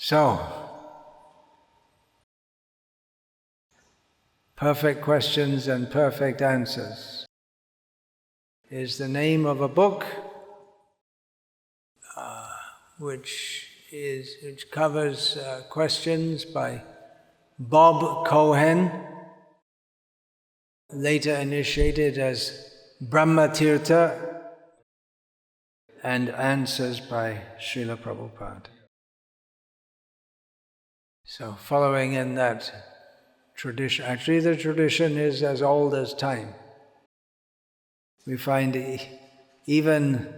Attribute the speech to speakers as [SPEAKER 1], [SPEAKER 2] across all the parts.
[SPEAKER 1] So, Perfect Questions and Perfect Answers is the name of a book which covers questions by Bob Cohen, later initiated as Brahma-tirtha, and answers by Srila Prabhupada. So following in that tradition, actually the tradition is as old as time. We find even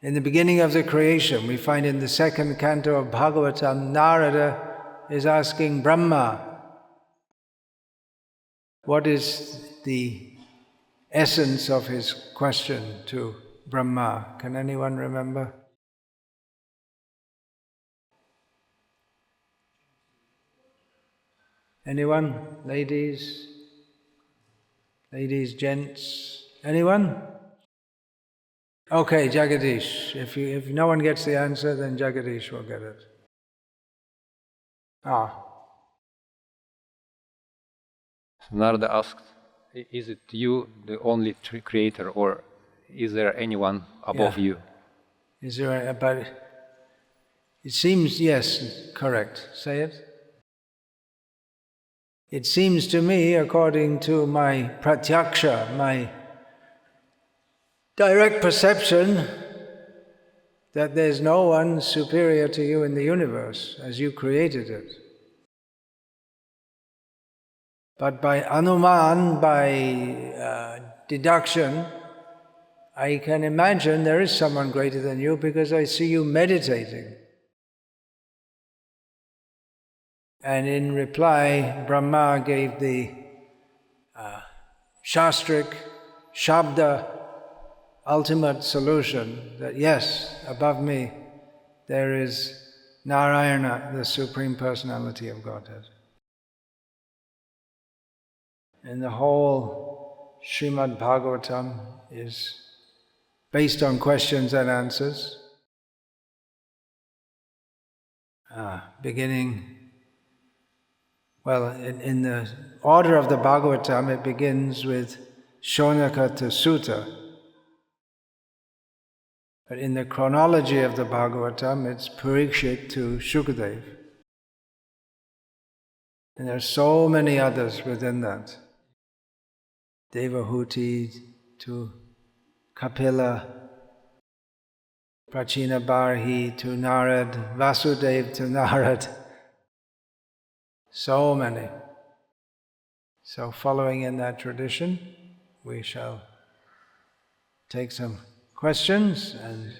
[SPEAKER 1] in the beginning of the creation, we find in the second canto of Bhagwatam, Narada is asking Brahma, what is the essence of his question to Brahma? Can anyone remember? Anyone? Ladies? Ladies, gents? Anyone? Okay, Jagadish. If no one gets the answer, then Jagadish will get it.
[SPEAKER 2] Narada asked, is it you, the only creator, or is there anyone above you?
[SPEAKER 1] Is there but it seems, yes, correct. Say it. It seems to me, according to my pratyaksha, my direct perception, that there's no one superior to you in the universe, as you created it. But by anuman, by deduction, I can imagine there is someone greater than you because I see you meditating. And in reply, Brahma gave the shastric, shabda, ultimate solution that yes, above me there is Narayana, the Supreme Personality of Godhead. And the whole Srimad Bhagwatam is based on questions and answers, beginning, well, in the order of the Bhagavatam, it begins with Shonaka to Sutta. But in the chronology of the Bhagavatam, it's Parikshit to Shukadev. And there are so many others within that. Devahuti to Kapila, Prachina Barhi to Narad, Vasudev to Narad. So many. So following in that tradition, we shall take some questions and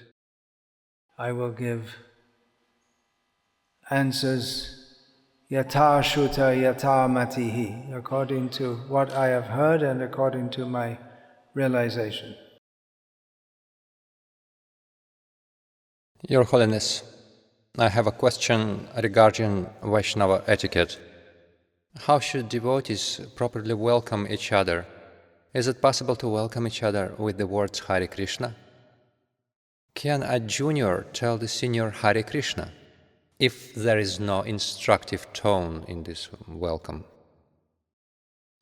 [SPEAKER 1] I will give answers yatha shuta yatha matihi, according to what I have heard and according to my realization.
[SPEAKER 2] Your Holiness, I have a question regarding Vaishnava etiquette. How should devotees properly welcome each other? Is it possible to welcome each other with the words Har Krishna? Can a junior tell the senior Har Krishna if there is no instructive tone in this welcome?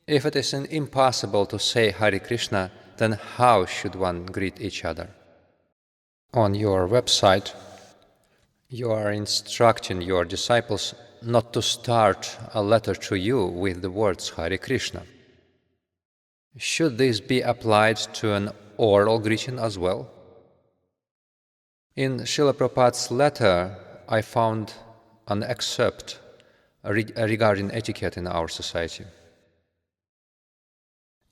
[SPEAKER 2] If it is impossible to say Har Krishna, then how should one greet each other? On your website, you are instructing your disciples not to start a letter to you with the words Har Krishna. Should this be applied to an oral greeting as well? In Srila Prabhupada's letter, I found an excerpt regarding etiquette in our society.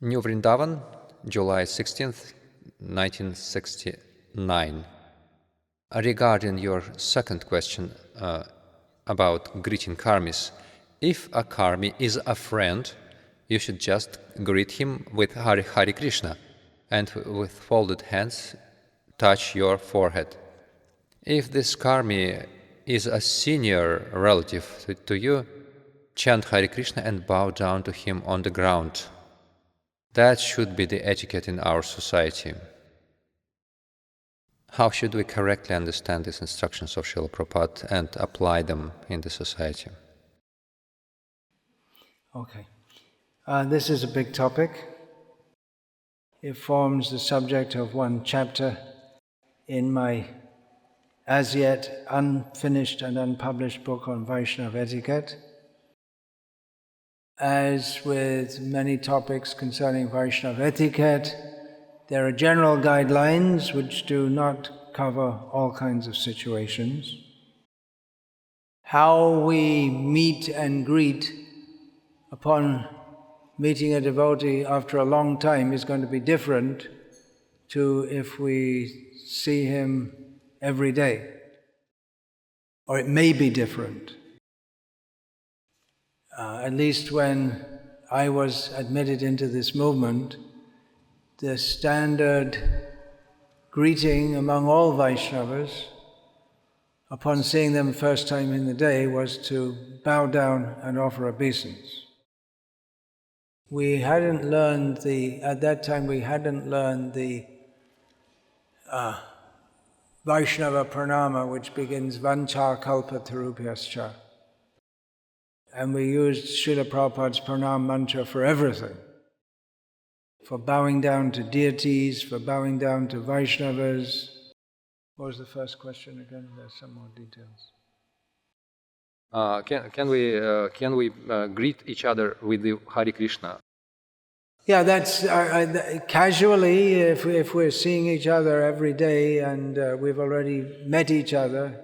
[SPEAKER 2] New Vrindavan, July 16th, 1969. Regarding your second question about greeting karmis, if a karmi is a friend, you should just greet him with Hare Krishna and with folded hands touch your forehead. If this karmi is a senior relative to you, chant Hare Krishna and bow down to him on the ground. That should be the etiquette in our society. How should we correctly understand these instructions of Srila Prabhupada and apply them in the society?
[SPEAKER 1] Okay. This is a big topic. It forms the subject of one chapter in my as yet unfinished and unpublished book on Vaishnava etiquette. As with many topics concerning Vaishnava etiquette, there are general guidelines which do not cover all kinds of situations. How we meet and greet upon meeting a devotee after a long time is going to be different to if we see him every day. Or it may be different. At least when I was admitted into this movement, the standard greeting among all Vaishnavas upon seeing them first time in the day was to bow down and offer obeisance. We hadn't learned at that time we hadn't learned the Vaishnava pranama, which begins Vancha kalpa tarubhyascha. And we used Srila Prabhupada's pranam mantra for everything. For bowing down to deities, for bowing down to Vaishnavas. What was the first question again? There's some more details.
[SPEAKER 2] Can we greet each other with the Hare Krishna?
[SPEAKER 1] Yeah, that's casually, if we're seeing each other every day and we've already met each other,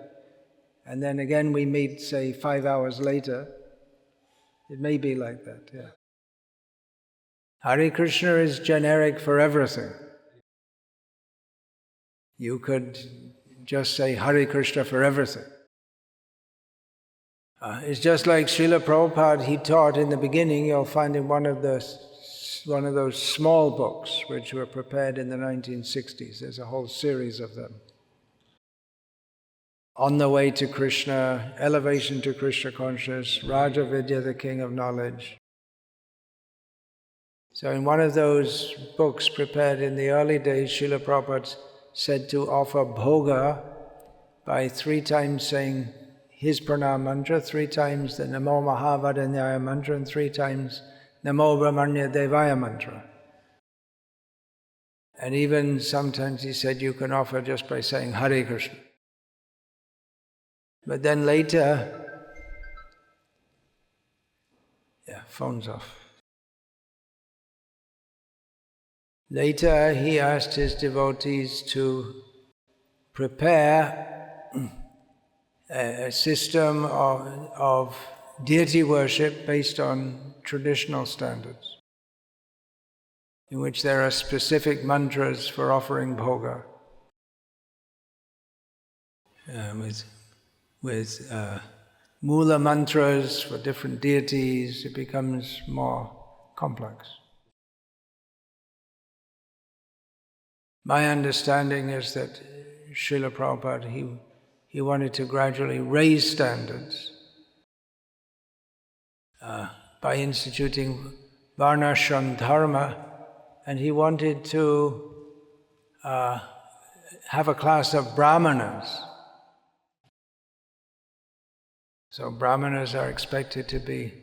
[SPEAKER 1] and then again we meet, say, 5 hours later, it may be like that, yeah. Hare Krishna is generic for everything. You could just say Hare Krishna for everything. It's just like Srila Prabhupada, he taught in the beginning, you'll find in one of those small books which were prepared in the 1960s. There's a whole series of them. On the Way to Krishna, Elevation to Krishna Consciousness, Raja Vidya, the King of Knowledge. So in one of those books prepared in the early days, Srila Prabhupada said to offer bhoga by 3 times saying his pranam mantra, 3 times the Namo Mahavadanyaya mantra, and 3 times Namo Brahmanya Devaya mantra. And even sometimes he said you can offer just by saying Hare Krishna. But then later, phone's off. Later he asked his devotees to prepare a system of deity worship based on traditional standards, in which there are specific mantras for offering bhoga, with mula mantras for different deities. It becomes more complex. My understanding is that Srila Prabhupada, he wanted to gradually raise standards by instituting varnashram dharma, and he wanted to have a class of brahmanas. So brahmanas are expected to be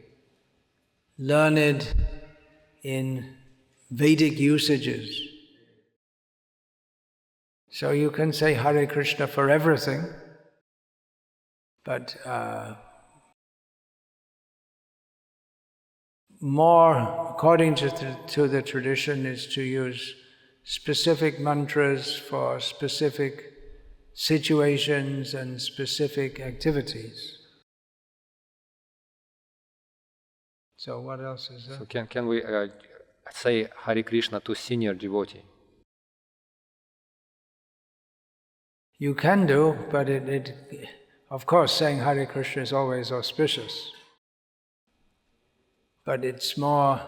[SPEAKER 1] learned in Vedic usages. So you can say Hare Krishna for everything, but more, according to the tradition, is to use specific mantras for specific situations and specific activities. So what else is there?
[SPEAKER 2] So can we say Hare Krishna to senior devotee?
[SPEAKER 1] You can do, but of course saying Hare Krishna is always auspicious. But it's more...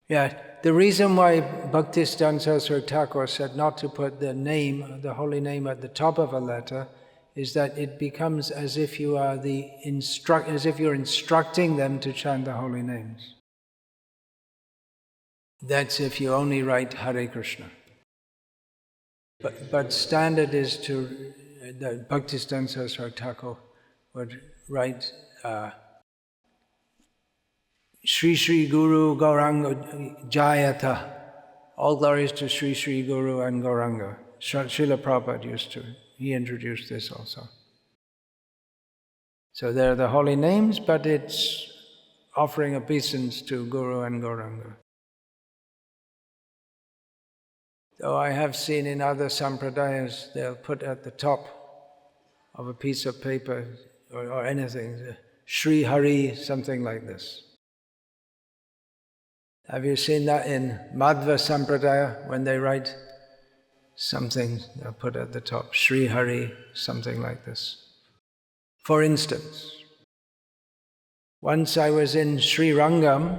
[SPEAKER 1] the reason why Bhaktisiddhanta Saraswati Thakur said not to put the holy name at the top of a letter is that it becomes as if you are as if you're instructing them to chant the holy names. That's if you only write Hare Krishna. But standard is to, the Bhaktisiddhanta Saraswati Thakur would write, Shri Shri Guru Gauranga Jayata. All glories to Shri Shri Guru and Gauranga. Srila Prabhupada he introduced this also. So they're the holy names, but it's offering obeisance to Guru and Gauranga. Though I have seen in other sampradayas, they'll put at the top of a piece of paper or anything, Sri Hari, something like this. Have you seen that in Madhva Sampradaya, when they write something, they'll put at the top, Sri Hari, something like this. For instance, once I was in Sri Rangam,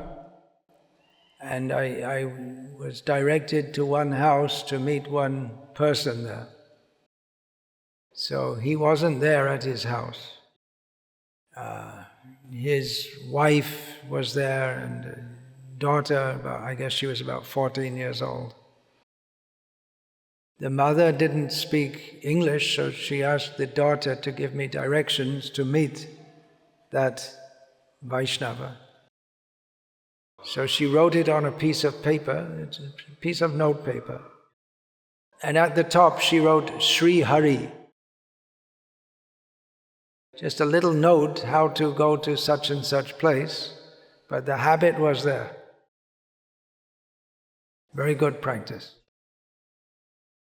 [SPEAKER 1] and I was directed to one house to meet one person there. So he wasn't there at his house. His wife was there and a daughter, I guess she was about 14 years old. The mother didn't speak English, so she asked the daughter to give me directions to meet that Vaishnava. So she wrote it on a piece of paper, it's a piece of note paper. And at the top she wrote Sri Hari. Just a little note how to go to such and such place, but the habit was there. Very good practice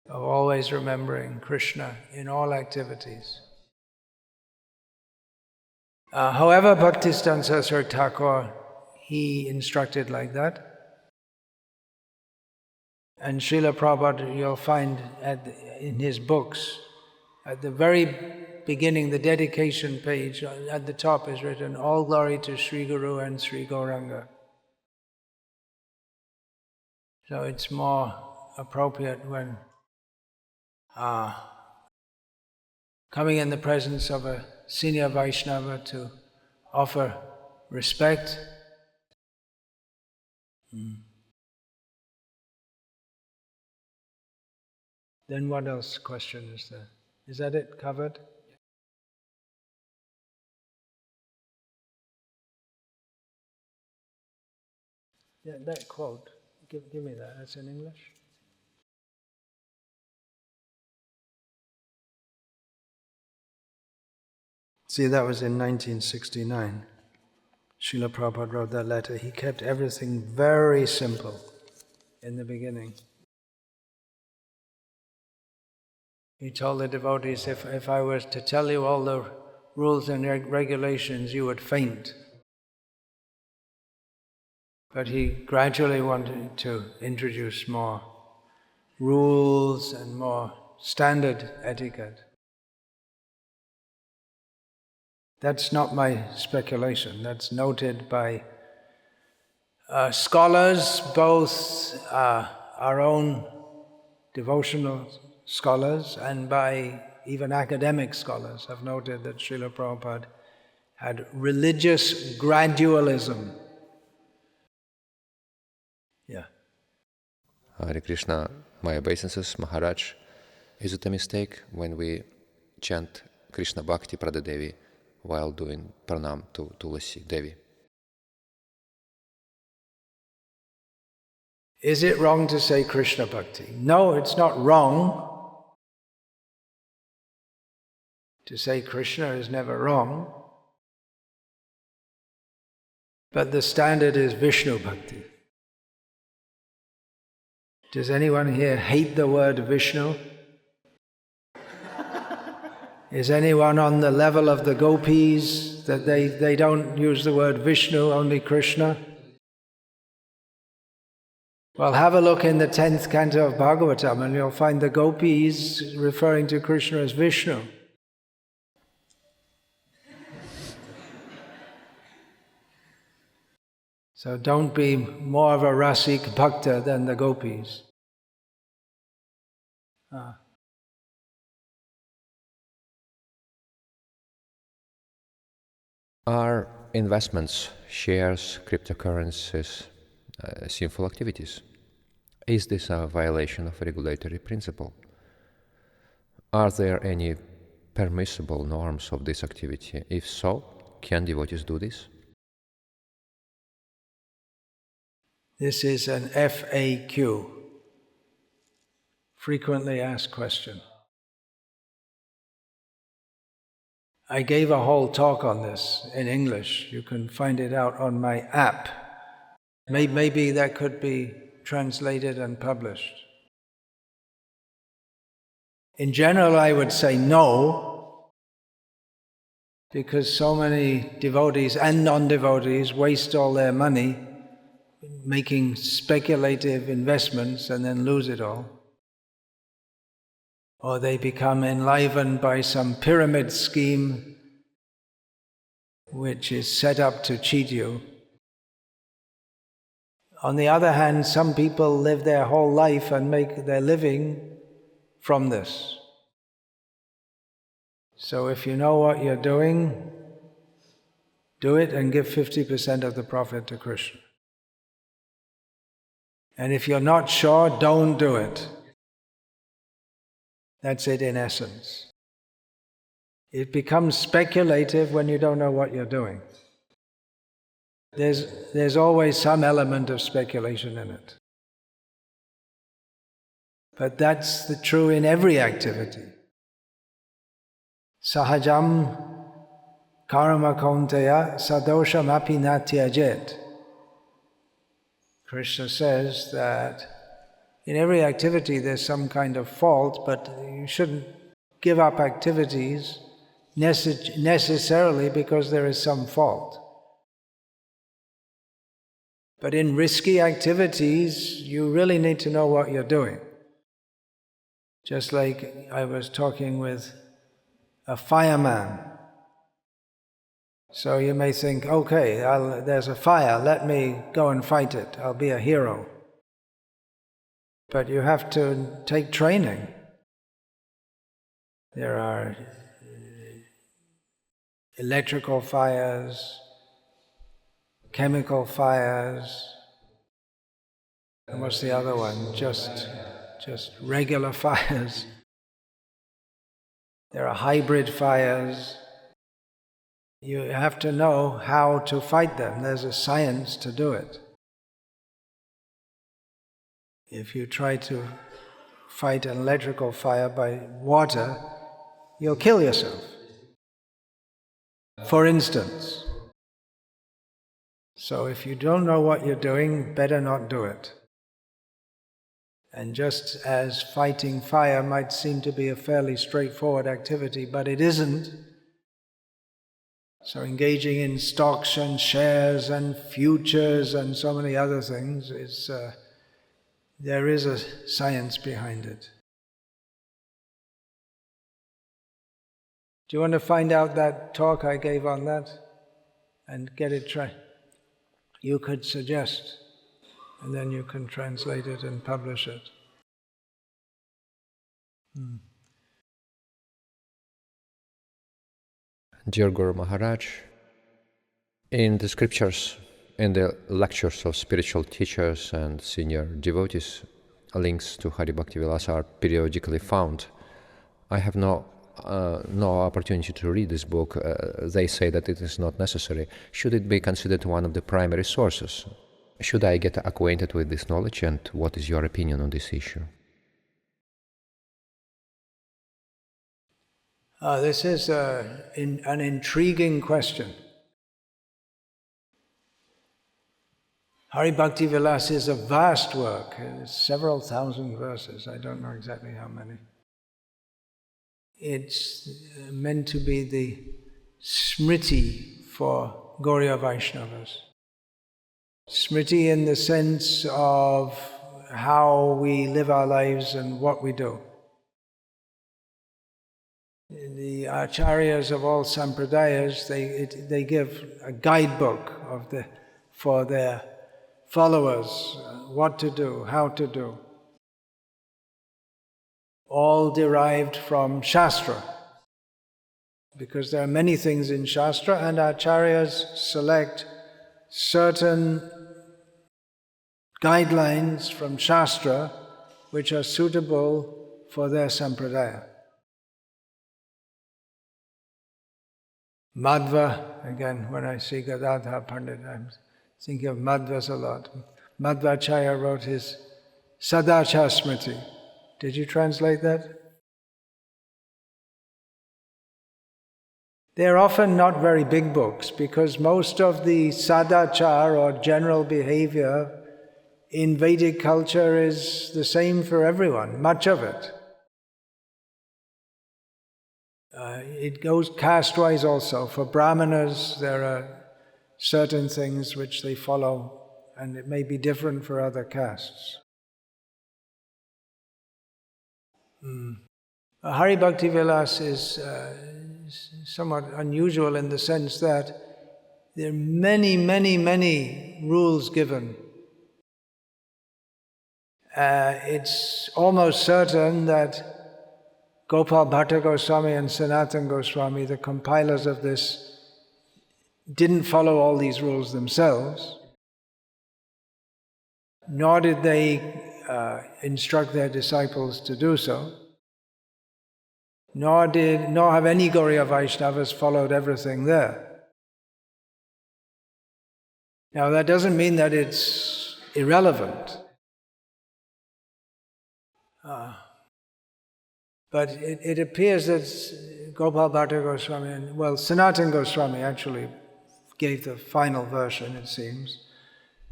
[SPEAKER 1] of always remembering Krishna in all activities. However, Bhaktisiddhanta Saraswati Thakur, he instructed like that. And Srila Prabhupada, you'll find in his books, at the very beginning, the dedication page, at the top is written, all glory to Sri Guru and Sri Gauranga. So it's more appropriate when coming in the presence of a senior Vaishnava to offer respect. Then what else question is there? Is that it covered? Yeah, that quote, give me that. That's in English? See, that was in 1969. Srila Prabhupada wrote that letter. He kept everything very simple in the beginning. He told the devotees, if I was to tell you all the rules and regulations, you would faint. But he gradually wanted to introduce more rules and more standard etiquette. That's not my speculation. That's noted by scholars, both our own devotional scholars and by even academic scholars have noted that Srila Prabhupada had religious gradualism. Yeah.
[SPEAKER 2] Hare Krishna, my obeisances, Maharaj. Is it a mistake when we chant Krishna Bhakti Pradadevi while doing pranam to Tulasi Devi?
[SPEAKER 1] Is it wrong to say Krishna Bhakti? No, it's not wrong. To say Krishna is never wrong. But the standard is Vishnu Bhakti. Does anyone here hate the word Vishnu? Is anyone on the level of the gopis that they don't use the word Vishnu, only Krishna? Well, have a look in the 10th canto of Bhagwatam and you'll find the gopis referring to Krishna as Vishnu. So don't be more of a rasik bhakta than the gopis.
[SPEAKER 2] Are investments, shares, cryptocurrencies, sinful activities? Is this a violation of a regulatory principle? Are there any permissible norms of this activity? If so, can devotees do this?
[SPEAKER 1] This is an FAQ, frequently asked question. I gave a whole talk on this in English. You can find it out on my app. Maybe that could be translated and published. In general, I would say no, because so many devotees and non-devotees waste all their money making speculative investments and then lose it all. Or they become enlivened by some pyramid scheme which is set up to cheat you. On the other hand, some people live their whole life and make their living from this. So if you know what you're doing, do it and give 50% of the profit to Krishna. And if you're not sure, don't do it. That's it in essence. It becomes speculative when you don't know what you're doing. There's always some element of speculation in it. But that's true in every activity. Sahajam karma kaunteya sadosham api na tyajet. Krishna says that in every activity there's some kind of fault, but you shouldn't give up activities necessarily because there is some fault. But in risky activities, you really need to know what you're doing. Just like I was talking with a fireman. So you may think, okay, there's a fire, let me go and fight it, I'll be a hero. But you have to take training. There are electrical fires, chemical fires, and what's the other one? Just regular fires. There are hybrid fires. You have to know how to fight them. There's a science to do it. If you try to fight an electrical fire by water, you'll kill yourself. For instance. So if you don't know what you're doing, better not do it. And just as fighting fire might seem to be a fairly straightforward activity, but it isn't. So engaging in stocks and shares and futures and so many other things, there is a science behind it. Do you want to find out that talk I gave on that and get it you could suggest, and then you can translate it and publish it.
[SPEAKER 2] Dear Guru Maharaj, in the scriptures, in the lectures of spiritual teachers and senior devotees, links to Hari Bhakti Vilasa are periodically found. I have no opportunity to read this book. They say that it is not necessary. Should it be considered one of the primary sources? Should I get acquainted with this knowledge, and what is your opinion on this issue?
[SPEAKER 1] This is an intriguing question. Hari Bhakti Vilasa is a vast work. It's several thousand verses. I don't know exactly how many. It's meant to be the smriti for Gauriya Vaishnavas. Smriti in the sense of how we live our lives and what we do. The acharyas of all sampradayas, they give a guidebook for their followers, what to do, how to do. All derived from Shastra, because there are many things in Shastra, and acharyas select certain guidelines from Shastra which are suitable for their sampradaya. Madhva, again, when I see Gadadhar Pandit, I'm thinking of Madhvas a lot. Madhvacharya wrote his Sadachar Smriti. Did you translate that? They're often not very big books because most of the sadachar or general behavior in Vedic culture is the same for everyone, much of it. It goes caste-wise also. For Brahmanas, there are certain things which they follow, and it may be different for other castes. Hari Bhakti Vilas is somewhat unusual in the sense that there are many, many, many rules given. It's almost certain that Gopal Bhatta Goswami and Sanatana Goswami, the compilers of this, didn't follow all these rules themselves, nor did they instruct their disciples to do so, nor have any Gauriya Vaishnavas followed everything there. Now that doesn't mean that it's irrelevant. But it appears that Gopal Bhatta Goswami, Sanatana Goswami actually gave the final version, it seems.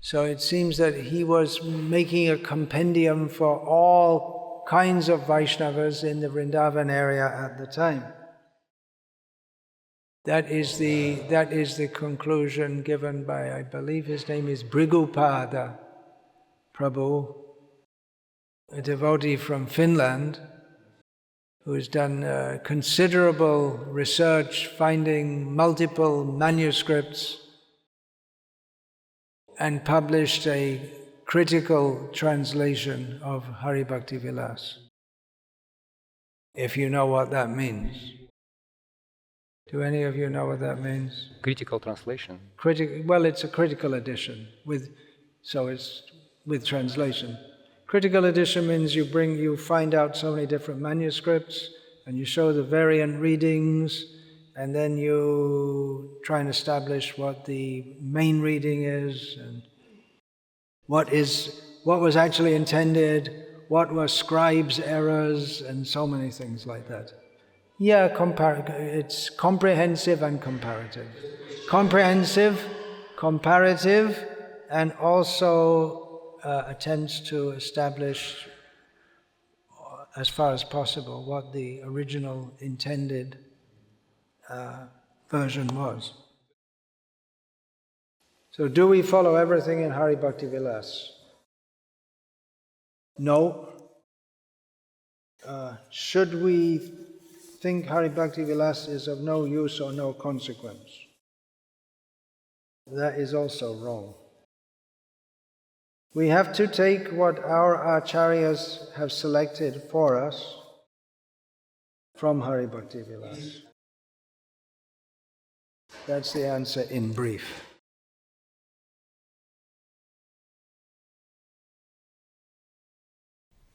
[SPEAKER 1] So it seems that he was making a compendium for all kinds of Vaishnavas in the Vrindavan area at the time. That is the conclusion given by, I believe his name is Brigupada Prabhu, a devotee from Finland, who has done considerable research, finding multiple manuscripts, and published a critical translation of Hari Bhakti Vilas, if you know what that means. Do any of you know what that means?
[SPEAKER 2] Critical translation?
[SPEAKER 1] Well, it's a critical edition, so it's with translation. Critical edition means you find out so many different manuscripts, and you show the variant readings, and then you try and establish what the main reading is, and what was actually intended, what were scribes' errors, and so many things like that. Yeah, it's comprehensive and comparative. Comprehensive, comparative, and also attempts to establish, as far as possible, what the original intended version was. So do we follow everything in Hari Bhakti Vilas? No. Should we think Hari Bhakti Vilas is of no use or no consequence? That is also wrong. We have to take what our acharyas have selected for us from Hari Bhakti Vilas. That's the answer in brief.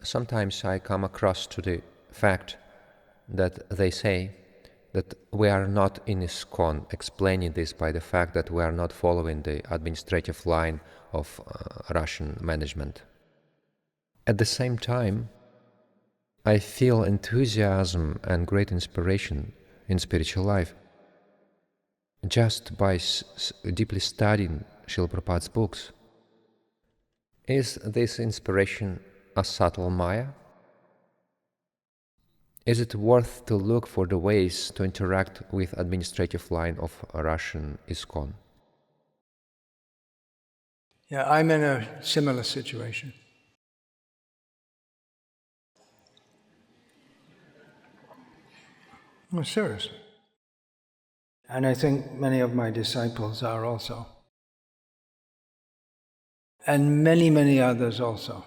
[SPEAKER 2] Sometimes I come across to the fact that they say that we are not in ISKCON, explaining this by the fact that we are not following the administrative line of Russian management. At the same time, I feel enthusiasm and great inspiration in spiritual life just by deeply studying Srila Prabhupada's books. Is this inspiration a subtle maya? Is it worth to look for the ways to interact with administrative line of Russian ISKCON?
[SPEAKER 1] Yeah, I'm in a similar situation. No, seriously. And I think many of my disciples are also. And many, many others also.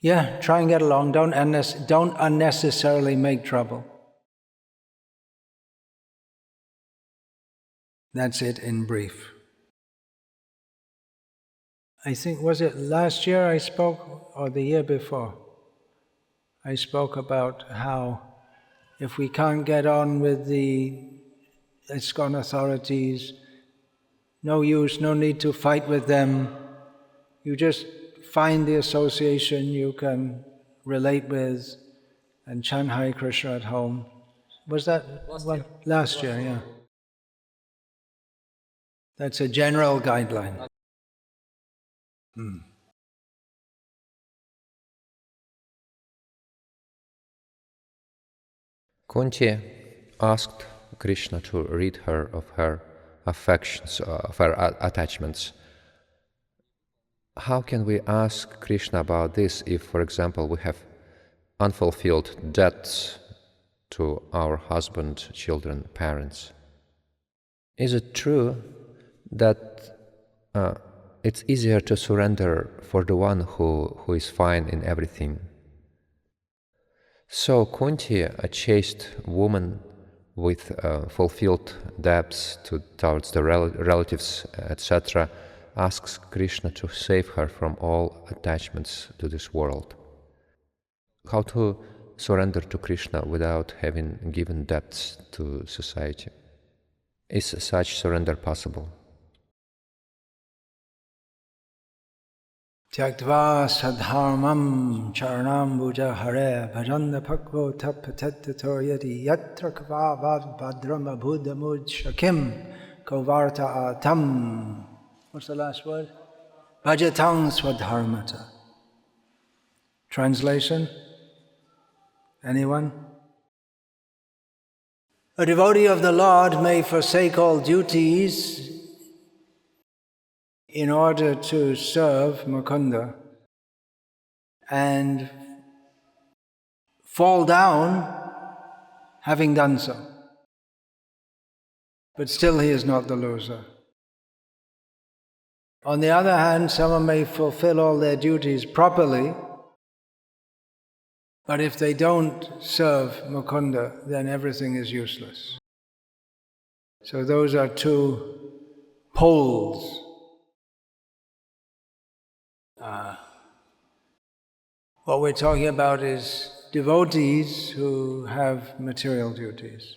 [SPEAKER 1] Yeah, try and get along. Don't unnecessarily make trouble. That's it in brief. I think, was it last year I spoke, or the year before? I spoke about how if we can't get on with the ISKCON authorities, no use, no need to fight with them. You just find the association you can relate with and chant Har Krishna at home. Was that last year? Yeah. That's a general guideline.
[SPEAKER 2] Kunti asked Krishna to rid her of her affections, of her attachments. How can we ask Krishna about this if, for example, we have unfulfilled debts to our husband, children, parents? Is it true that it's easier to surrender for the one who is fine in everything? So Kunti, a chaste woman with fulfilled debts towards the relatives, etc., asks Krishna to save her from all attachments to this world. How to surrender to Krishna without having given debts to society? Is such surrender possible?
[SPEAKER 1] Tyaktva sadharmam charanam buja hare bhajanda pakvo tapatattato yadi yatra kva vad bhadram abhudamud shakim kovarta atam. What's the last word? Bhajatang swadharmata. Translation? Anyone? A devotee of the Lord may forsake all duties in order to serve Mukunda and fall down having done so. But still he is not the loser. On the other hand, someone may fulfill all their duties properly, but if they don't serve Mukunda, then everything is useless. So those are two poles. What we're talking about is devotees who have material duties.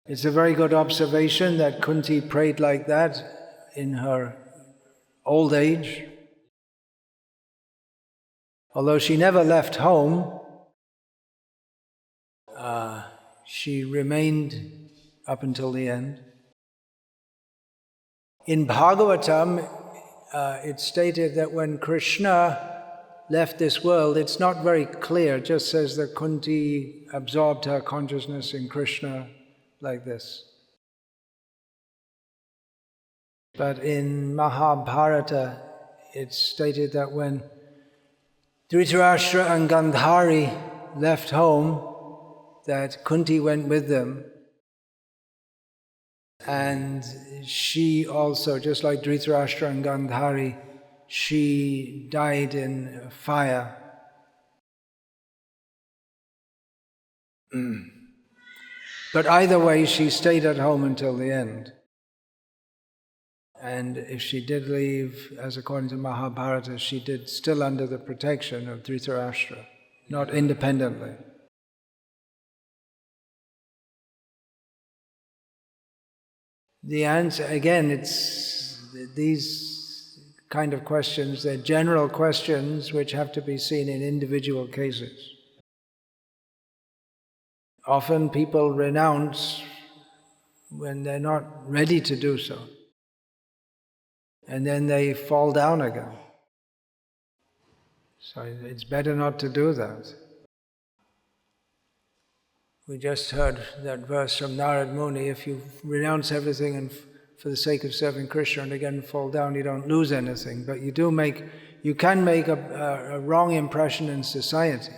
[SPEAKER 1] It's a very good observation that Kunti prayed like that in her old age. Although she never left home, she remained up until the end. In Bhagwatam, it's stated that when Krishna left this world, it's not very clear, it just says that Kunti absorbed her consciousness in Krishna like this. But in Mahabharata, it's stated that when Dhritarashtra and Gandhari left home, that Kunti went with them, and she also, just like Dhritarashtra and Gandhari, she died in fire. But either way, she stayed at home until the end. And if she did leave, as according to Mahabharata, she did still under the protection of Dhritarashtra, not independently. The answer, again, it's these kind of questions, they're general questions which have to be seen in individual cases. Often people renounce when they're not ready to do so, and then they fall down again. So it's better not to do that. We just heard that verse from Narad Muni, if you renounce everything and for the sake of serving Krishna and again fall down, you don't lose anything, but you can make a wrong impression in society.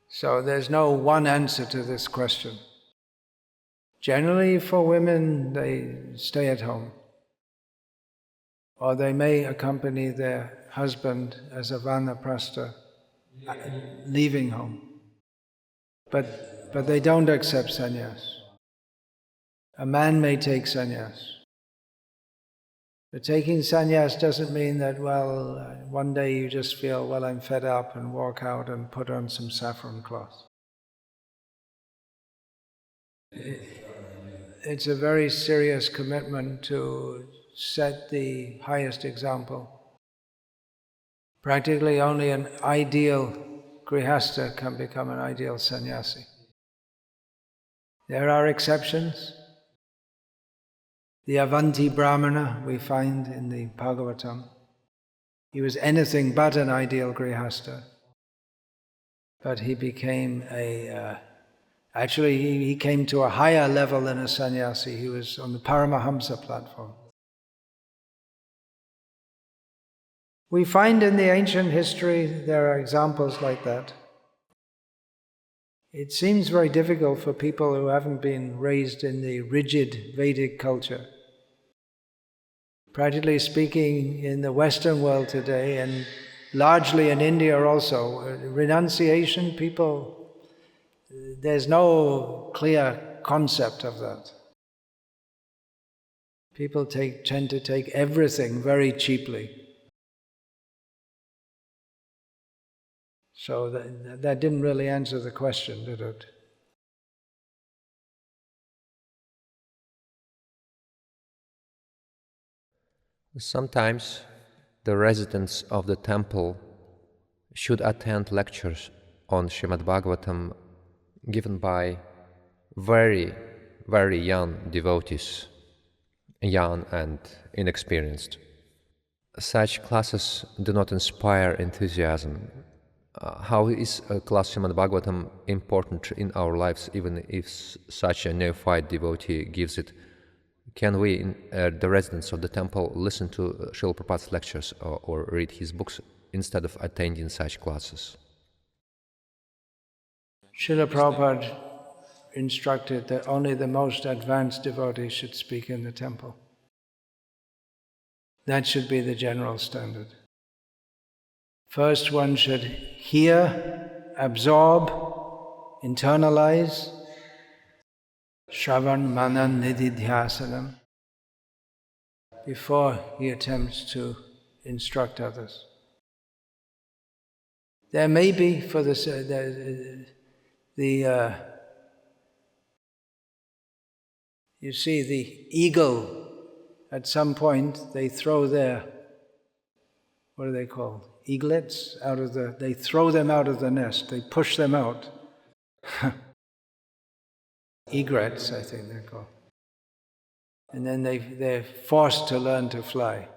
[SPEAKER 1] So there's no one answer to this question. Generally for women, they stay at home, or they may accompany their husband as a vanaprastha, leaving home. But they don't accept sannyas. A man may take sannyas. But taking sannyas doesn't mean that, well, one day you just feel, well, I'm fed up and walk out and put on some saffron cloth. It's a very serious commitment to set the highest example. Practically only an ideal grihastha can become an ideal sannyasi. There are exceptions. The Avanti Brahmana we find in the Bhagwatam. He was anything but an ideal grihastha. But he became actually he came to a higher level than a sannyasi. He was on the Paramahamsa platform. We find in the ancient history there are examples like that. It seems very difficult for people who haven't been raised in the rigid Vedic culture. Practically speaking, in the Western world today, and largely in India also, renunciation, there's no clear concept of that. People tend to take everything very cheaply. So that didn't really answer the question, did it?
[SPEAKER 2] Sometimes the residents of the temple should attend lectures on Srimad Bhagwatam given by very, very young devotees, young and inexperienced. Such classes do not inspire enthusiasm. How is a class Srimad Bhagwatam important in our lives, even if such a neophyte devotee gives it? Can we, the residents of the temple, listen to Srila Prabhupada's lectures or read his books instead of attending such classes?
[SPEAKER 1] Srila Prabhupada instructed that only the most advanced devotees should speak in the temple. That should be the general standard. First one should hear, absorb, internalize, Shravan Manan Nididhyasanam, before he attempts to instruct others. There may be, for you see, the eagle, at some point they throw their, what are they called? Eaglets they throw them out of the nest, they push them out. Egrets, I think they're called. And then they're forced to learn to fly.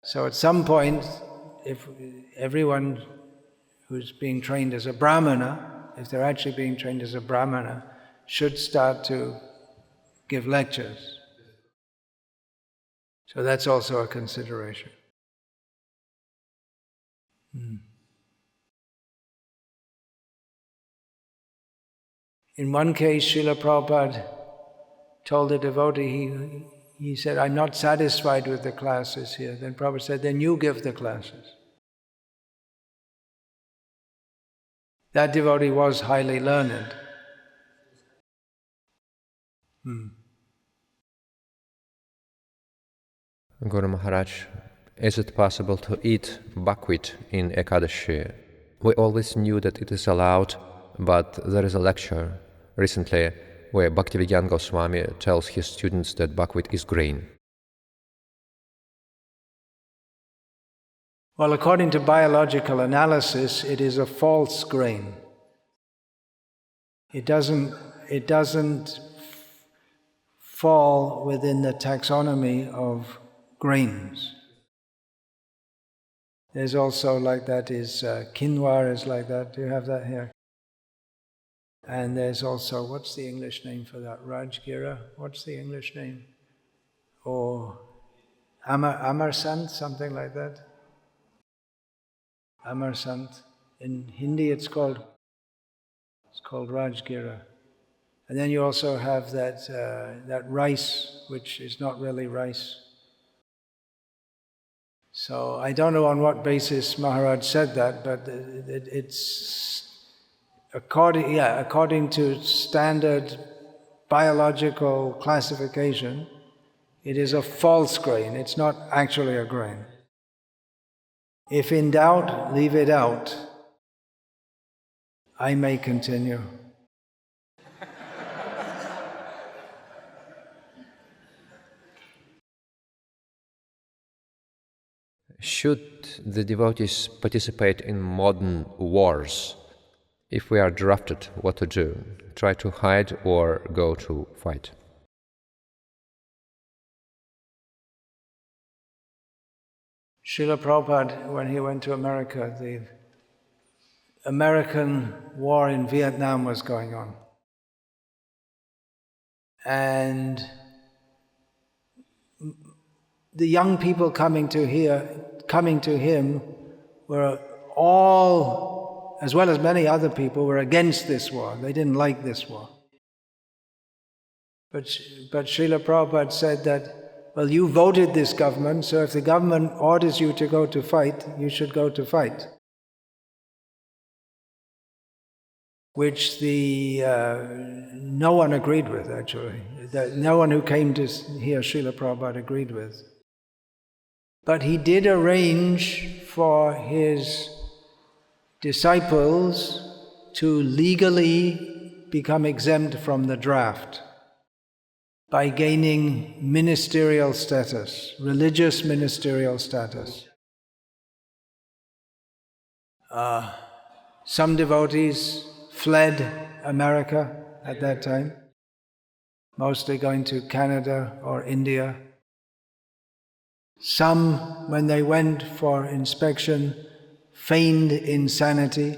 [SPEAKER 1] So at some point, if everyone who's being trained as a brahmana, if they're actually being trained as a brahmana, should start to give lectures. So that's also a consideration. In one case, Srila Prabhupada told a devotee, he said, I'm not satisfied with the classes here. Then Prabhupada said, then you give the classes. That devotee was highly learned.
[SPEAKER 2] Guru Maharaj, is it possible to eat buckwheat in Ekadashi? We always knew that it is allowed, but there is a lecture recently where Bhaktivedanta Goswami tells his students that buckwheat is grain.
[SPEAKER 1] Well, according to biological analysis, it is a false grain. It doesn't fall within the taxonomy of grains. There's also like that is quinoa is like that. Do you have that here? And there's also, what's the English name for that? Rajgira? What's the English name? Or Amarsant, something like that? Amarsant. In Hindi it's called Rajgira. And then you also have that rice, which is not really rice. So I don't know on what basis Maharaj said that, but it's according to standard biological classification, It is a false grain, it's not actually a grain. If in doubt, leave it out. I may continue.
[SPEAKER 2] Should the devotees participate in modern wars? If we are drafted, what to do? Try to hide or go to fight?
[SPEAKER 1] Srila Prabhupada, when he went to America, the American war in Vietnam was going on. And the young people coming to him were all, as well as many other people, were against this war. They didn't like this war. But Srila Prabhupada said that, well, you voted this government, so if the government orders you to go to fight, you should go to fight. Which no one agreed with, actually. No one who came to hear Srila Prabhupada agreed with. But he did arrange for his disciples to legally become exempt from the draft by gaining ministerial status, religious ministerial status. Some devotees fled America at that time, mostly going to Canada or India. Some, when they went for inspection, feigned insanity,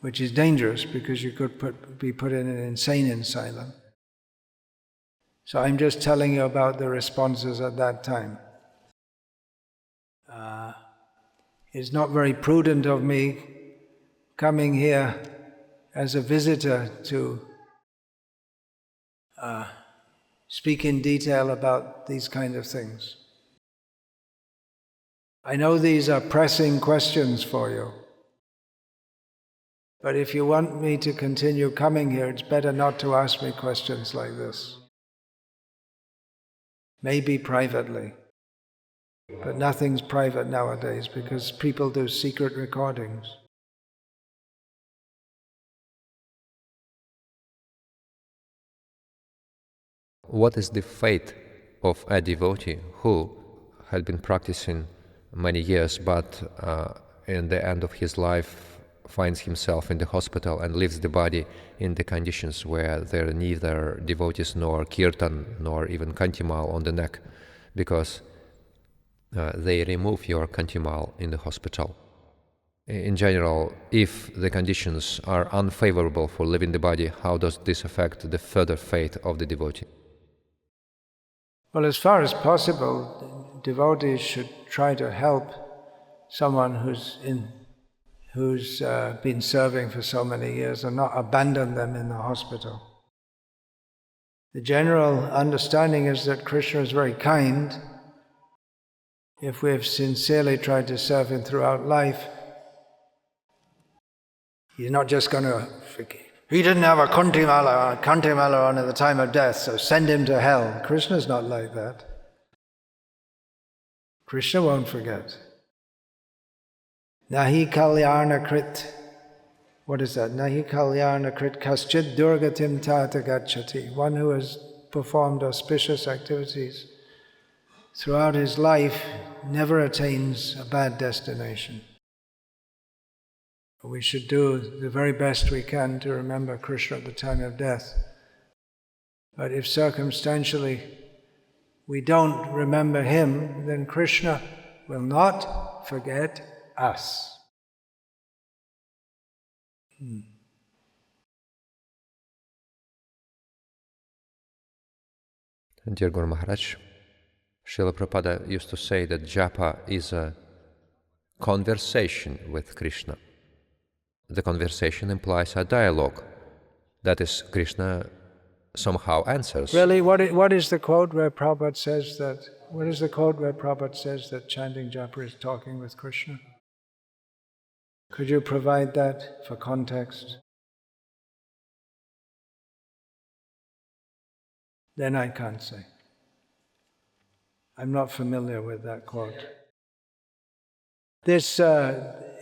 [SPEAKER 1] which is dangerous because you could be put in an insane asylum. So I'm just telling you about the responses at that time. It's not very prudent of me coming here as a visitor to speak in detail about these kind of things. I know these are pressing questions for you, but if you want me to continue coming here, it's better not to ask me questions like this. Maybe privately, but nothing's private nowadays because people do secret recordings.
[SPEAKER 2] What is the fate of a devotee who had been practicing many years but in the end of his life finds himself in the hospital and leaves the body in the conditions where there are neither devotees nor kirtan nor even kantimal on the neck because they remove your kantimal in the hospital? In general, if the conditions are unfavorable for leaving the body, how does this affect the further fate of the devotee?
[SPEAKER 1] Well, as far as possible, devotees should try to help someone who's been serving for so many years and not abandon them in the hospital. The general understanding is that Krishna is very kind. If we have sincerely tried to serve him throughout life, he's not just going to forgive. He didn't have a kantimala on at the time of death, so send him to hell. Krishna's not like that. Krishna won't forget. Nahi kalyana krit. What is that? Nahi kalyana krit kaschid durgatim tata gacchati. One who has performed auspicious activities throughout his life never attains a bad destination. We should do the very best we can to remember Krishna at the time of death. But if circumstantially we don't remember him, then Krishna will not forget us.
[SPEAKER 2] Dear Guru Maharaj, Srila Prabhupada used to say that japa is a conversation with Krishna. The conversation implies a dialogue. That is, Krishna somehow answers.
[SPEAKER 1] Really, what is the quote where Prabhupada says that? What is the quote where Prabhupada says that chanting japa is talking with Krishna? Could you provide that for context? then I can't say. I'm not familiar with that quote. This,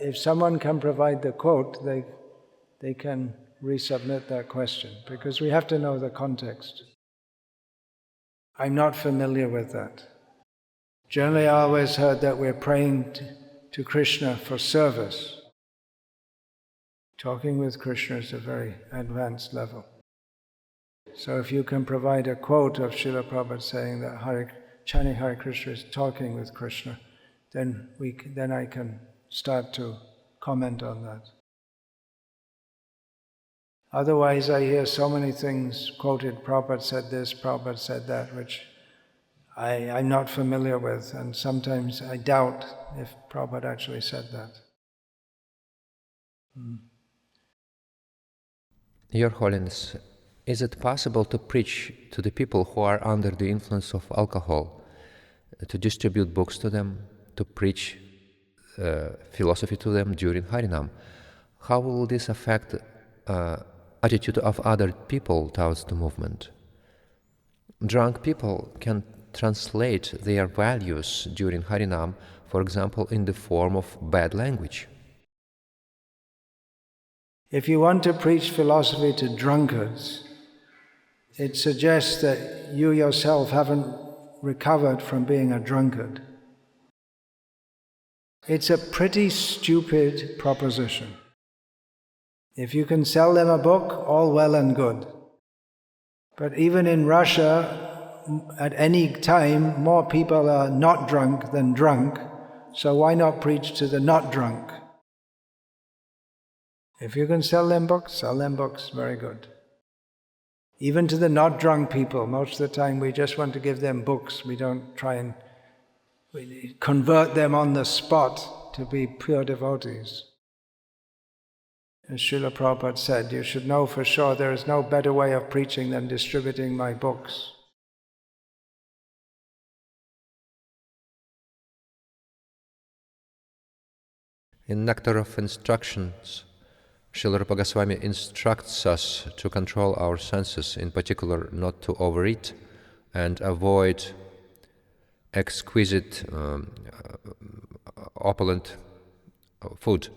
[SPEAKER 1] if someone can provide the quote, they can resubmit that question, because we have to know the context. I'm not familiar with that. Generally, I always heard that we're praying to Krishna for service. Talking with Krishna is a very advanced level. So if you can provide a quote of Srila Prabhupada saying that chanting Hare Krishna is talking with Krishna, then I can start to comment on that. Otherwise, I hear so many things quoted, Prabhupada said this, Prabhupada said that, which I'm not familiar with, and sometimes I doubt if Prabhupada actually said that.
[SPEAKER 2] Your Holiness, is it possible to preach to the people who are under the influence of alcohol, to distribute books to them, to preach philosophy to them during Harinam? How will this affect attitude of other people towards the movement? Drunk people can translate their values during Harinam, for example, in the form of bad language.
[SPEAKER 1] If you want to preach philosophy to drunkards, it suggests that you yourself haven't recovered from being a drunkard. It's a pretty stupid proposition. If you can sell them a book, all well and good. But even in Russia, at any time, more people are not drunk than drunk, so why not preach to the not drunk? If you can sell them books, very good. Even to the not drunk people, most of the time we just want to give them books. We don't try and convert them on the spot to be pure devotees. As Srila Prabhupada said, you should know for sure there is no better way of preaching than distributing my books.
[SPEAKER 2] In Nectar of Instructions, Srila Rupa Goswami instructs us to control our senses, in particular not to overeat and avoid exquisite, opulent food.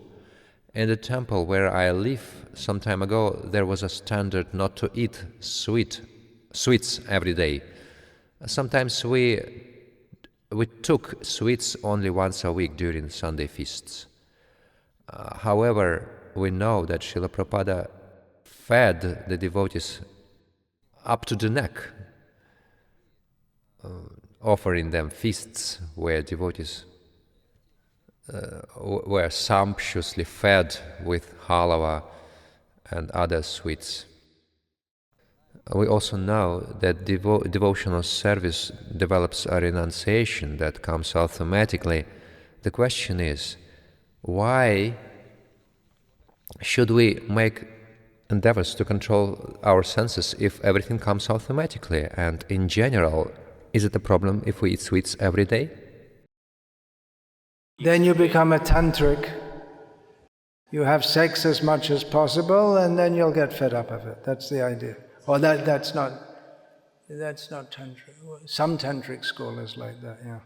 [SPEAKER 2] In the temple where I live, some time ago, there was a standard not to eat sweets every day. Sometimes we took sweets only once a week during Sunday feasts. However, we know that Srila Prabhupada fed the devotees up to the neck, offering them feasts where devotees were sumptuously fed with halava and other sweets. We also know that devotional service develops a renunciation that comes automatically. The question is, why should we make endeavors to control our senses if everything comes automatically? And in general, is it a problem if we eat sweets every day?
[SPEAKER 1] Then you become a tantric. You have sex as much as possible, and then you'll get fed up of it. That's the idea. Or that's not tantric. Some tantric school is like that, yeah.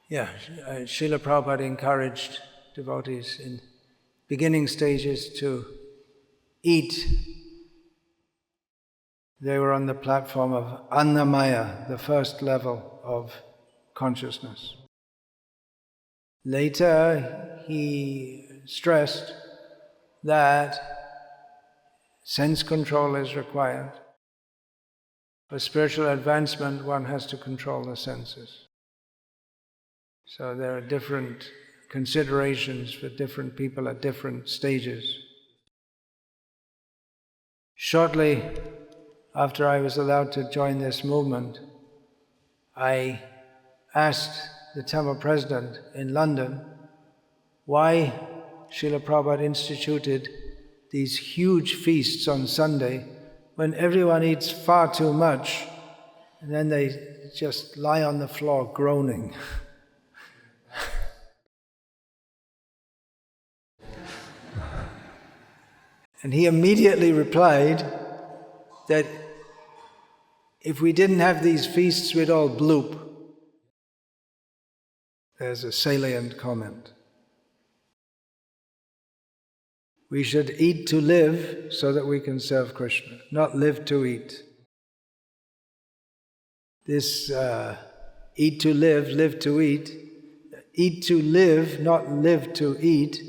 [SPEAKER 1] Yeah, Srila Prabhupada encouraged devotees in beginning stages to eat. They were on the platform of Annamaya, the first level of consciousness. Later, he stressed that sense control is required. For spiritual advancement, one has to control the senses. So there are different considerations for different people at different stages. Shortly after I was allowed to join this movement, I asked the temple president in London why Srila Prabhupada instituted these huge feasts on Sunday when everyone eats far too much and then they just lie on the floor groaning. And he immediately replied that if we didn't have these feasts, we'd all bloop. There's a salient comment. We should eat to live so that we can serve Krishna, not live to eat. This eat to live to eat to live, not live to eat,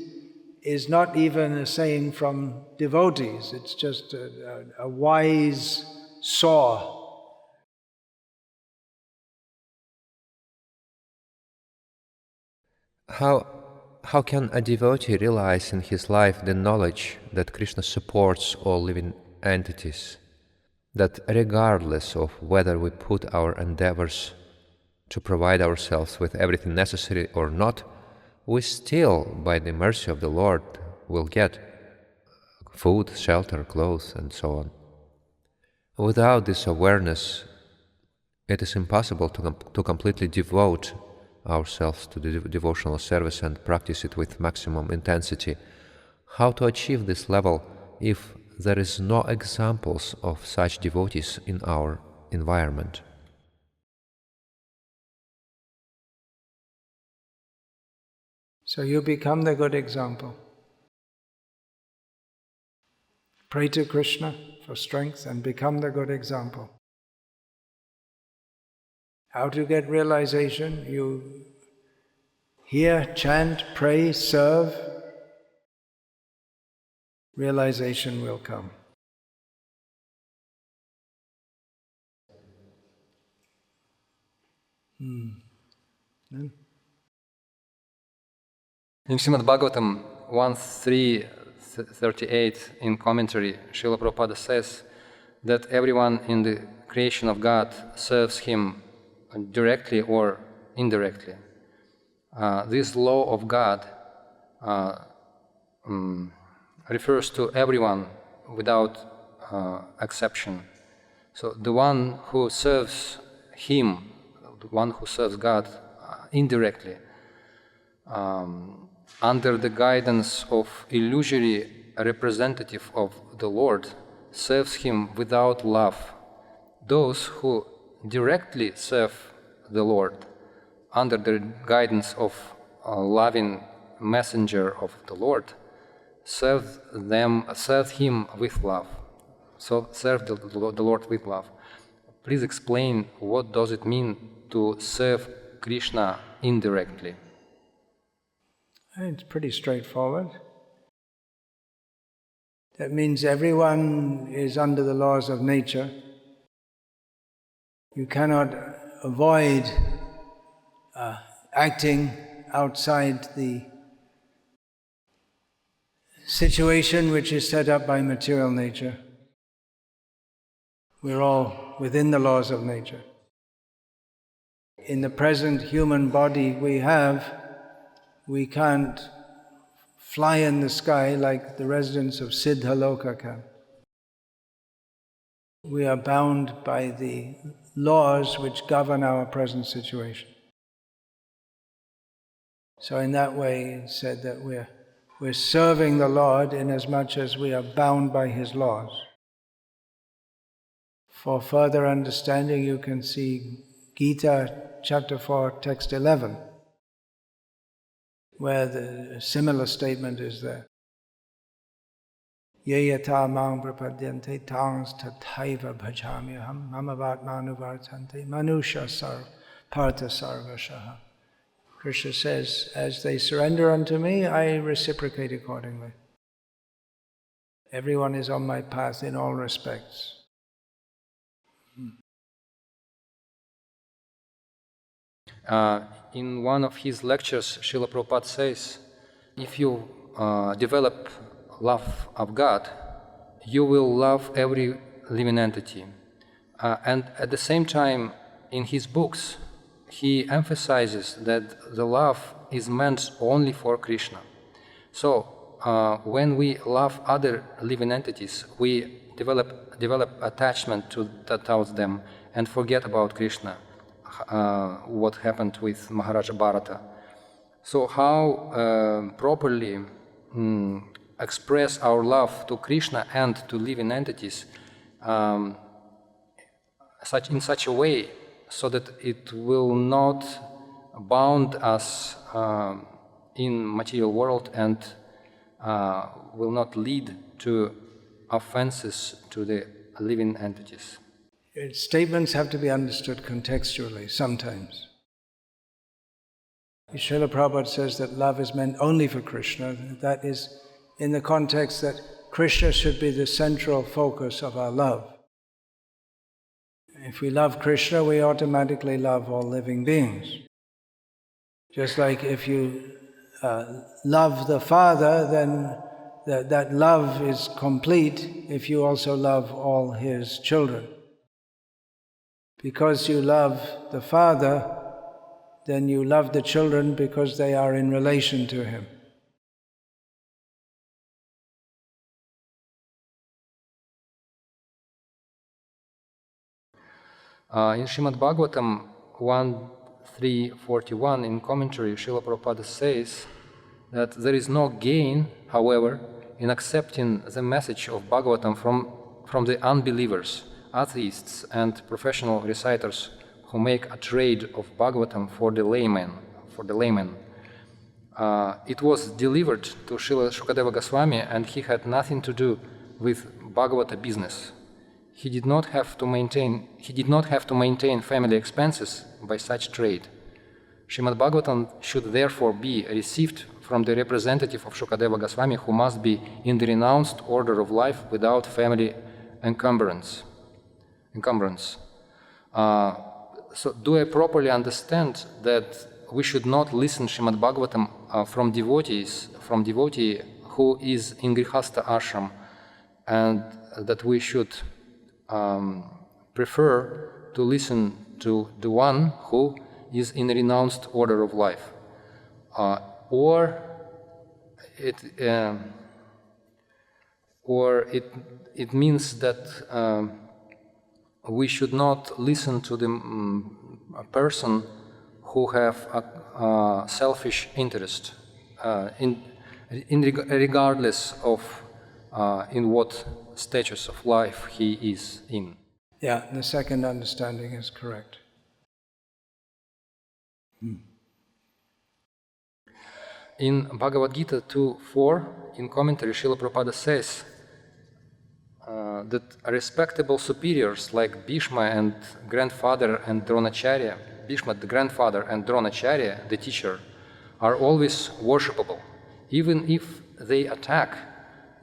[SPEAKER 1] is not even a saying from devotees. It's just a wise saw.
[SPEAKER 2] How can a devotee realize in his life the knowledge that Krishna supports all living entities, that regardless of whether we put our endeavors to provide ourselves with everything necessary or not, we still, by the mercy of the Lord, will get food, shelter, clothes, and so on? Without this awareness, it is impossible to completely devote ourselves to the devotional service and practice it with maximum intensity. How to achieve this level if there is no examples of such devotees in our environment?
[SPEAKER 1] So you become the good example. Pray to Krishna for strength and become the good example. How to get realization? You hear, chant, pray, serve. Realization will come.
[SPEAKER 2] In Srimad Bhagwatam 1.3.38, in commentary, Srila Prabhupada says that everyone in the creation of God serves Him directly or indirectly. This law of God refers to everyone without exception. So the one who serves Him, the one who serves God indirectly, under the guidance of illusory representative of the Lord, serves Him without love. Those who directly serve the Lord under the guidance of a loving messenger of the Lord, serve Him with love. So serve the Lord with love. Please explain what does it mean to serve Krishna indirectly.
[SPEAKER 1] It's pretty straightforward. That means everyone is under the laws of nature. You cannot avoid acting outside the situation which is set up by material nature. We're all within the laws of nature. In the present human body we can't fly in the sky like the residents of Siddhaloka can. We are bound by the laws which govern our present situation. So in that way it's said that we're serving the Lord inasmuch as we are bound by His laws. For further understanding you can see Gita chapter 4 text 11, where the similar statement is there. Ye yata mang prapadyante tangs tathaiva bhajamyaham mamavatmanuvartante manusha partha sarvashaha. Krishna says, as they surrender unto me, I reciprocate accordingly. Everyone is on my path in all respects.
[SPEAKER 2] In one of his lectures, Srila Prabhupada says, if you develop love of God, you will love every living entity. And at the same time, in his books, he emphasizes that the love is meant only for Krishna. So, when we love other living entities, we develop attachment towards them and forget about Krishna. What happened with Maharaja Bharata. So how properly express our love to Krishna and to living entities um, in such a way so that it will not bound us in material world and will not lead to offenses to the living entities.
[SPEAKER 1] Statements have to be understood contextually sometimes. Srila Prabhupada says that love is meant only for Krishna. That is in the context that Krishna should be the central focus of our love. If we love Krishna, we automatically love all living beings. Just like if you love the Father, then that love is complete if you also love all His children. Because you love the Father, then you love the children because they are in relation to Him.
[SPEAKER 2] In Srimad Bhagwatam 1.3.41, in commentary, Srila Prabhupada says that there is no gain, however, in accepting the message of Bhagavatam from the unbelievers, atheists, and professional reciters who make a trade of Bhagavatam for the layman. It was delivered to Srila Shukadeva Goswami, and he had nothing to do with Bhagavata business. He did not have to maintain family expenses by such trade. Srimad Bhagavatam should therefore be received from the representative of Shukadeva Goswami, who must be in the renounced order of life without family encumbrance. So do I properly understand that we should not listen Srimad Bhagavatam from devotee who is in Grihastha ashram, and that we should prefer to listen to the one who is in a renounced order of life, or it means that we should not listen to the person who have a selfish interest, regardless of in what status of life he is in.
[SPEAKER 1] Yeah, the second understanding is correct.
[SPEAKER 2] In Bhagavad Gita 2.4, in commentary, Srila Prabhupada says that respectable superiors like Bhishma and grandfather and Dronacharya, Bhishma the grandfather and Dronacharya the teacher, are always worshipable. Even if they attack,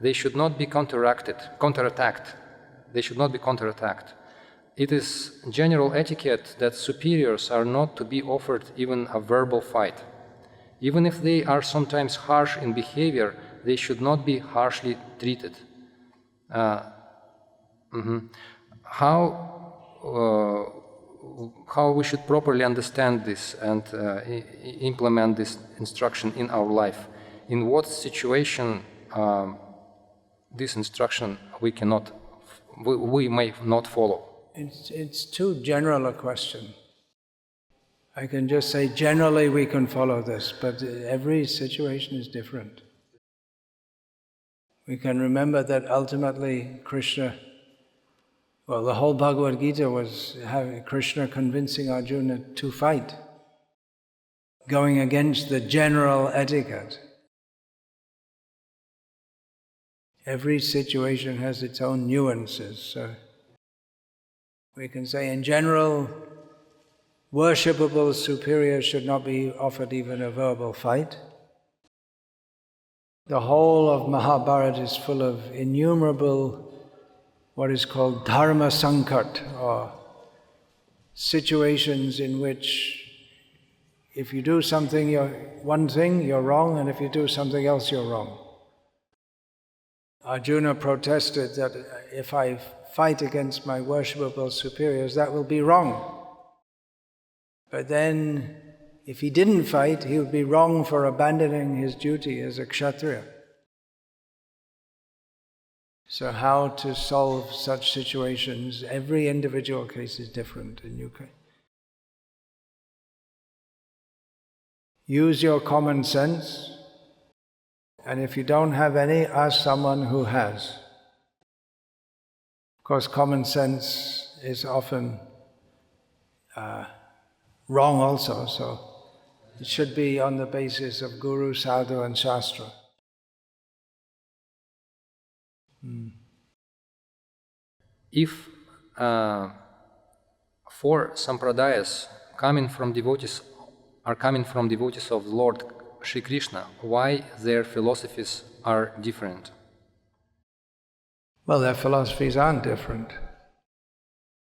[SPEAKER 2] they should not be counterattacked. They should not be counterattacked. It is general etiquette that superiors are not to be offered even a verbal fight. Even if they are sometimes harsh in behavior, they should not be harshly treated. How we should properly understand this and implement this instruction in our life? In what situation this instruction we may not follow?
[SPEAKER 1] It's too general a question. I can just say generally we can follow this, but every situation is different. We can remember that ultimately Krishna, the whole Bhagavad Gita was having Krishna convincing Arjuna to fight, going against the general etiquette. Every situation has its own nuances. So we can say in general, worshipable superiors should not be offered even a verbal fight. The whole of Mahabharata is full of innumerable what is called dharma sankat, or situations in which if you do something, one thing, you're wrong, and if you do something else, you're wrong. Arjuna protested that if I fight against my worshipable superiors, that will be wrong. But then, if he didn't fight, he would be wrong for abandoning his duty as a kshatriya. So how to solve such situations, every individual case is different, and you can use your common sense, and if you don't have any, ask someone who has. course, common sense is often wrong also, so it should be on the basis of Guru, Sadhu and Shastra.
[SPEAKER 2] If four sampradayas are coming from devotees of Lord Shri Krishna, why their philosophies are different?
[SPEAKER 1] Well, their philosophies aren't different.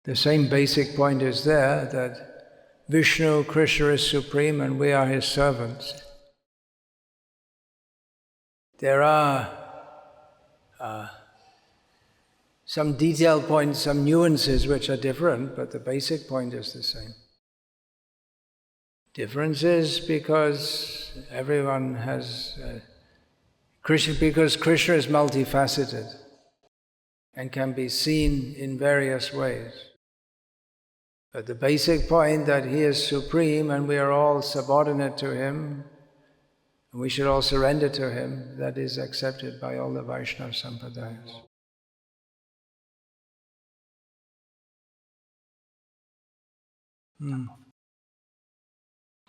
[SPEAKER 1] The same basic point is there, that Vishnu, Krishna is supreme and we are his servants. There are some detailed points, some nuances which are different, but the basic point is the same. Difference is because everyone has because Krishna is multifaceted and can be seen in various ways. But the basic point that he is supreme and we are all subordinate to him, and we should all surrender to him, that is accepted by all the Vaishnava Sampradayas.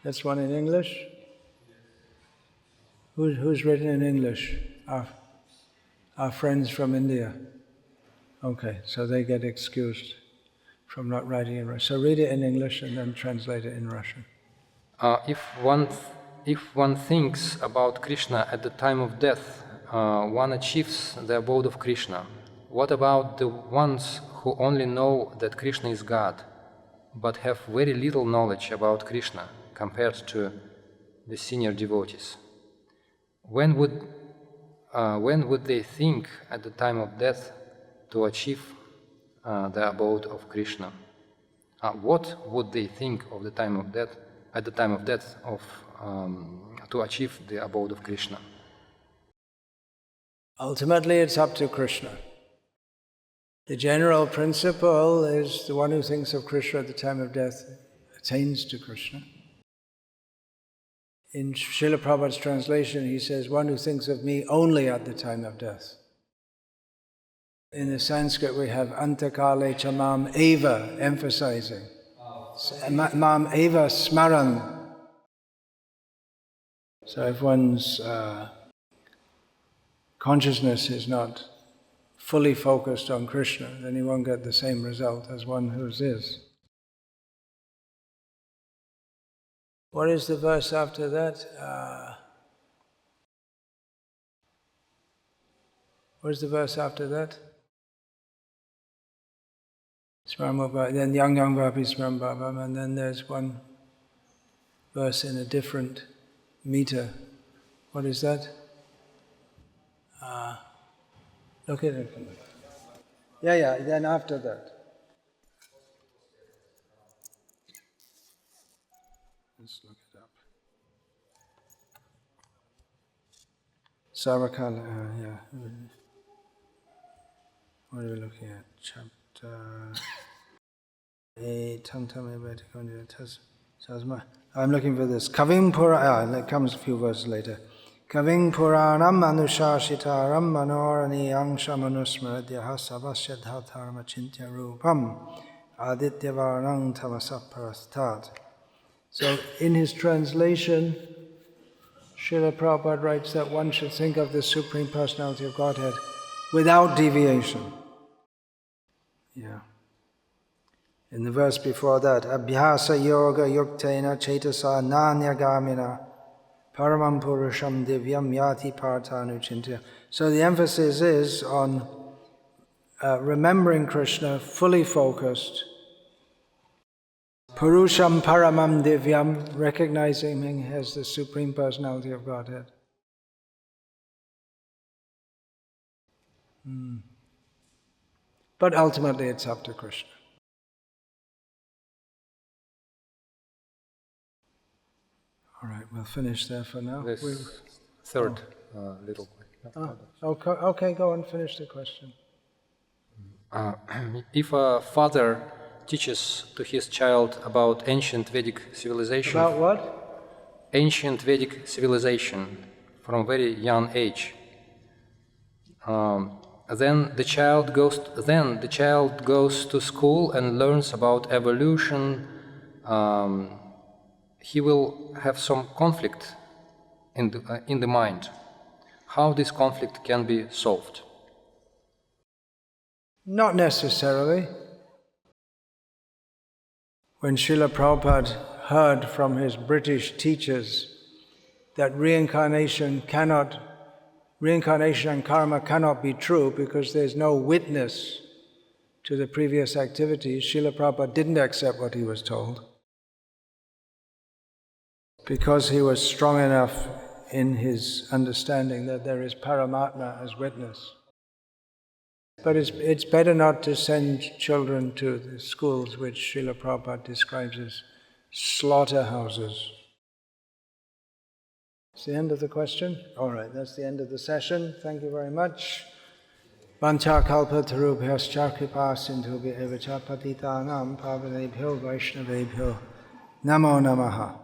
[SPEAKER 1] That's one in English? Who's written in English? Our friends from India. Okay, so they get excused from not writing in Russian. So read it in English and then translate it in Russian.
[SPEAKER 2] If one thinks about Krishna at the time of death, one achieves the abode of Krishna. What about the ones who only know that Krishna is God, but have very little knowledge about Krishna compared to the senior devotees? When would they think at the time of death to achieve the abode of Krishna? What would they think of the time of death, at the time of death, to achieve the abode of Krishna?
[SPEAKER 1] Ultimately, it's up to Krishna. The general principle is the one who thinks of Krishna at the time of death attains to Krishna. In Srila Prabhupada's translation, he says, one who thinks of me only at the time of death. In the Sanskrit, we have antakale cha mam eva, emphasizing. Mam eva smaran. So if one's consciousness is not fully focused on Krishna, then he won't get the same result as one whose is. What is the verse after that? What is the verse after that? Then Yang Vapi Smaram Bhavam, and then there's one verse in a different meter. What is that? Look at it. Yeah, then after that. Let's look it up. Sarakala, yeah. What are we looking at? Chapter 8. I'm looking for this. Kavim Purana, that comes a few verses later. Kavim Puranam Anushashitaram Manorani Yangsha Manusmaradyaha Savashyadhatharma Chintya Rupam Aditya Varnang Tamasaparastat. So in his translation, Srila Prabhupada writes that one should think of the Supreme Personality of Godhead without deviation. Yeah. In the verse before that, Abhyasa Yoga Yuktena Chetasa Nanyagamina Paramam Purusham Divyam Yati Partanu Chintya. So the emphasis is on remembering Krishna, fully focused. Purusham Paramam Divyam, recognizing him as the Supreme Personality of Godhead. But ultimately it's up to Krishna. All right, we'll finish there for now.
[SPEAKER 2] This third little question.
[SPEAKER 1] Okay, go and finish the question.
[SPEAKER 2] If a father teaches to his child about ancient Vedic civilization...
[SPEAKER 1] About what?
[SPEAKER 2] Ancient Vedic civilization from very young age. then the child goes to school and learns about evolution. He will have some conflict in the mind. How this conflict can be solved?
[SPEAKER 1] Not necessarily. When Srila Prabhupada heard from his British teachers that reincarnation and karma cannot be true because there's no witness to the previous activities, Srila Prabhupada didn't accept what he was told because he was strong enough in his understanding that there is Paramatma as witness. But it's better not to send children to the schools which Srila Prabhupada describes as slaughterhouses. It's the end of the question? All right, that's the end of the session. Thank you very much. Vancha kalpa tarubhyascha kripa sindhubhya evacha patitanam pavanebhyo vaishnavebhyo namo namaha.